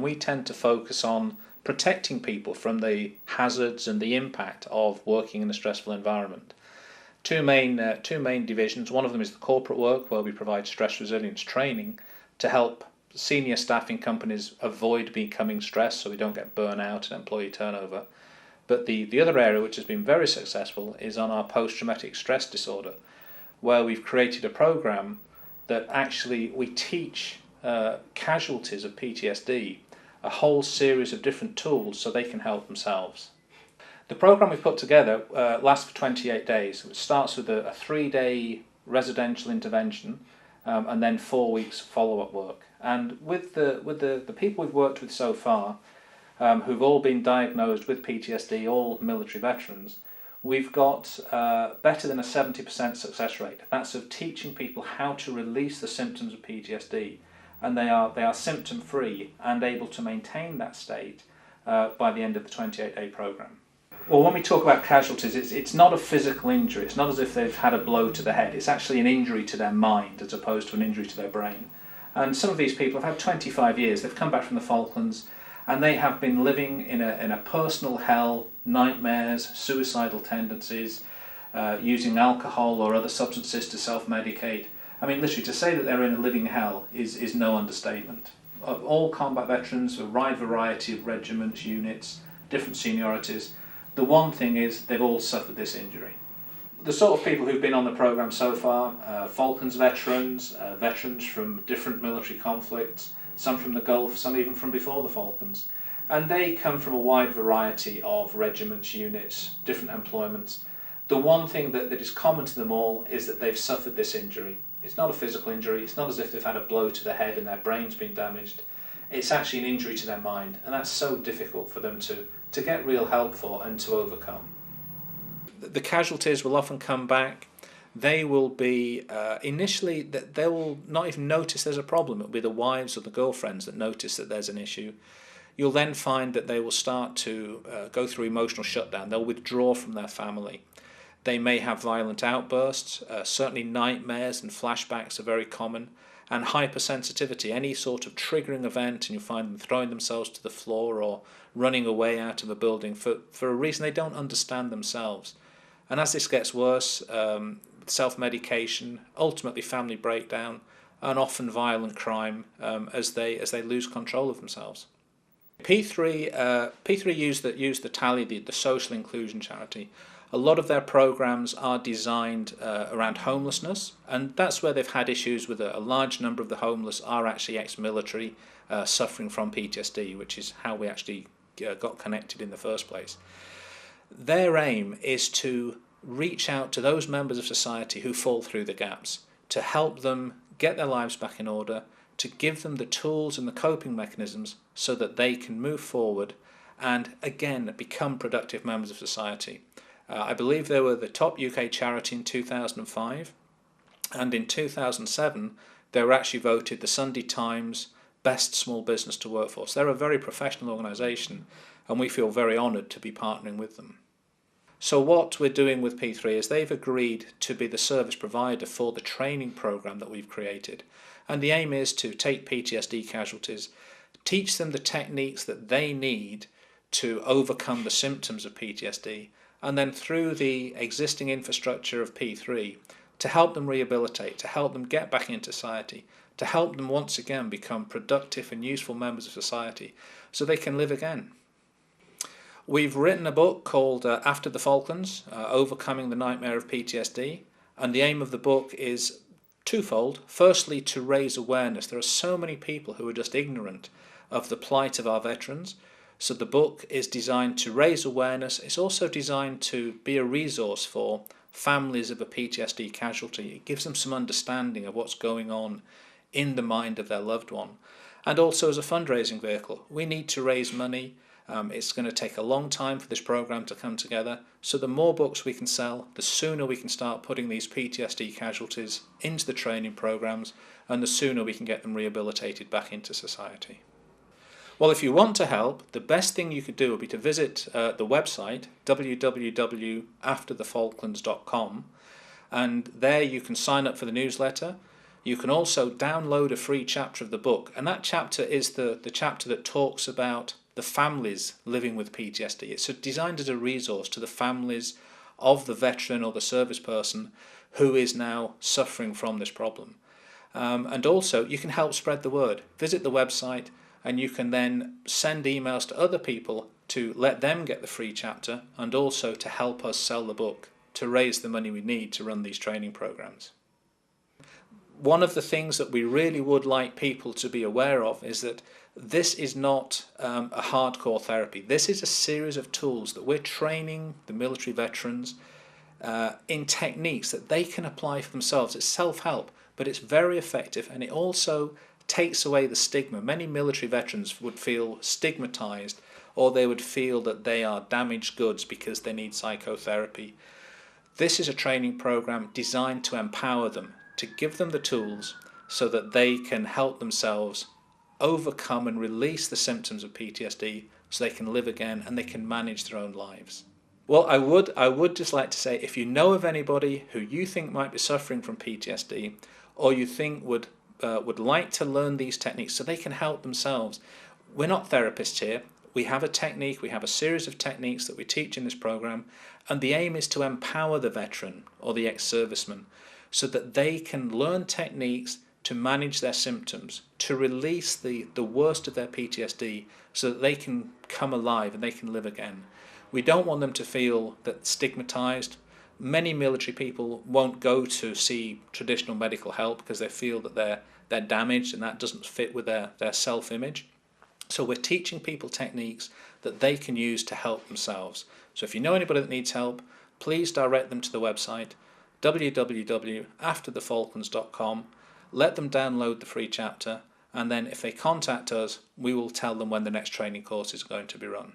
We tend to focus on protecting people from the hazards and the impact of working in a stressful environment. Two main divisions. One of them is the corporate work, where we provide stress resilience training to help senior staff in companies avoid becoming stressed so we don't get burnout and employee turnover. But the other area, which has been very successful, is on our post-traumatic stress disorder, where we've created a program that actually we teach casualties of PTSD a whole series of different tools so they can help themselves. The program we've put together lasts for 28 days. It starts with a 3-day residential intervention and then 4 weeks follow-up work. And with the people we've worked with so far, who've all been diagnosed with PTSD, all military veterans, we've got better than a 70% success rate. That's of teaching people how to release the symptoms of PTSD, and they are symptom-free and able to maintain that state by the end of the 28-day program. Well, when we talk about casualties, it's not a physical injury. It's not as if they've had a blow to the head. It's actually an injury to their mind as opposed to an injury to their brain. And some of these people have had 25 years. They've come back from the Falklands, and they have been living in a personal hell, nightmares, suicidal tendencies, using alcohol or other substances to self-medicate. I mean, literally, to say that they're in a living hell is no understatement. All combat veterans, a wide variety of regiments, units, different seniorities. The one thing is they've all suffered this injury. The sort of people who've been on the program so far, Falklands veterans, veterans from different military conflicts, some from the Gulf, some even from before the Falklands. And they come from a wide variety of regiments, units, different employments. The one thing that is common to them all is that they've suffered this injury. It's not a physical injury. It's not as if they've had a blow to the head and their brain's been damaged. It's actually an injury to their mind, and that's so difficult for them to get real help for and to overcome. The casualties will often come back. They will be, initially, they will not even notice there's a problem. It'll be the wives or the girlfriends that notice that there's an issue. You'll then find that they will start to go through emotional shutdown. They'll withdraw from their family. They may have violent outbursts. Certainly nightmares and flashbacks are very common. And hypersensitivity, any sort of triggering event, and you find them throwing themselves to the floor or running away out of a building for a reason they don't understand themselves. And as this gets worse, self-medication, ultimately family breakdown, and often violent crime as they lose control of themselves. P3 used the Tally, the social inclusion charity. A lot of their programs are designed around homelessness, and that's where they've had issues with a large number of the homeless are actually ex-military suffering from PTSD, which is how we actually got connected in the first place. Their aim is to reach out to those members of society who fall through the gaps, to help them get their lives back in order, to give them the tools and the coping mechanisms so that they can move forward and again become productive members of society. I believe they were the top UK charity in 2005, and in 2007 they were actually voted the Sunday Times Best Small Business to Work For. So they're a very professional organisation, and we feel very honoured to be partnering with them. So what we're doing with P3 is they've agreed to be the service provider for the training programme that we've created, and the aim is to take PTSD casualties, teach them the techniques that they need to overcome the symptoms of PTSD, and then through the existing infrastructure of P3 to help them rehabilitate, to help them get back into society, to help them once again become productive and useful members of society so they can live again. We've written a book called After the Falklands, Overcoming the Nightmare of PTSD, and the aim of the book is twofold. Firstly, to raise awareness. There are so many people who are just ignorant of the plight of our veterans. So the book is designed to raise awareness. It's also designed to be a resource for families of a PTSD casualty. It gives them some understanding of what's going on in the mind of their loved one. And also as a fundraising vehicle. We need to raise money. It's going to take a long time for this program to come together. So the more books we can sell, the sooner we can start putting these PTSD casualties into the training programs, and the sooner we can get them rehabilitated back into society. Well, if you want to help, the best thing you could do would be to visit the website www.afterthefalklands.com, and there you can sign up for the newsletter. You can also download a free chapter of the book, and that chapter is the chapter that talks about the families living with PTSD. It's designed as a resource to the families of the veteran or the service person who is now suffering from this problem. And also, you can help spread the word. Visit the website, and you can then send emails to other people to let them get the free chapter, and also to help us sell the book, to raise the money we need to run these training programs. One of the things that we really would like people to be aware of is that this is not a hardcore therapy. This is a series of tools that we're training the military veterans in techniques that they can apply for themselves. It's self-help, but it's very effective, and it also takes away the stigma. Many military veterans would feel stigmatized, or they would feel that they are damaged goods because they need psychotherapy. This is a training program designed to empower them, to give them the tools so that they can help themselves overcome and release the symptoms of PTSD, so they can live again and they can manage their own lives. Well, I would just like to say, if you know of anybody who you think might be suffering from PTSD, or you think would like to learn these techniques so they can help themselves, we're not therapists here. We have a technique, we have a series of techniques that we teach in this program, and the aim is to empower the veteran or the ex-serviceman so that they can learn techniques to manage their symptoms, to release the worst of their PTSD so that they can come alive and they can live again. We don't want them to feel that stigmatized. Many military people won't go to see traditional medical help because they feel that they're damaged and that doesn't fit with their self-image. So we're teaching people techniques that they can use to help themselves. So if you know anybody that needs help, please direct them to the website www.afterthefalklands.com. Let them download the free chapter, and then if they contact us, we will tell them when the next training course is going to be run.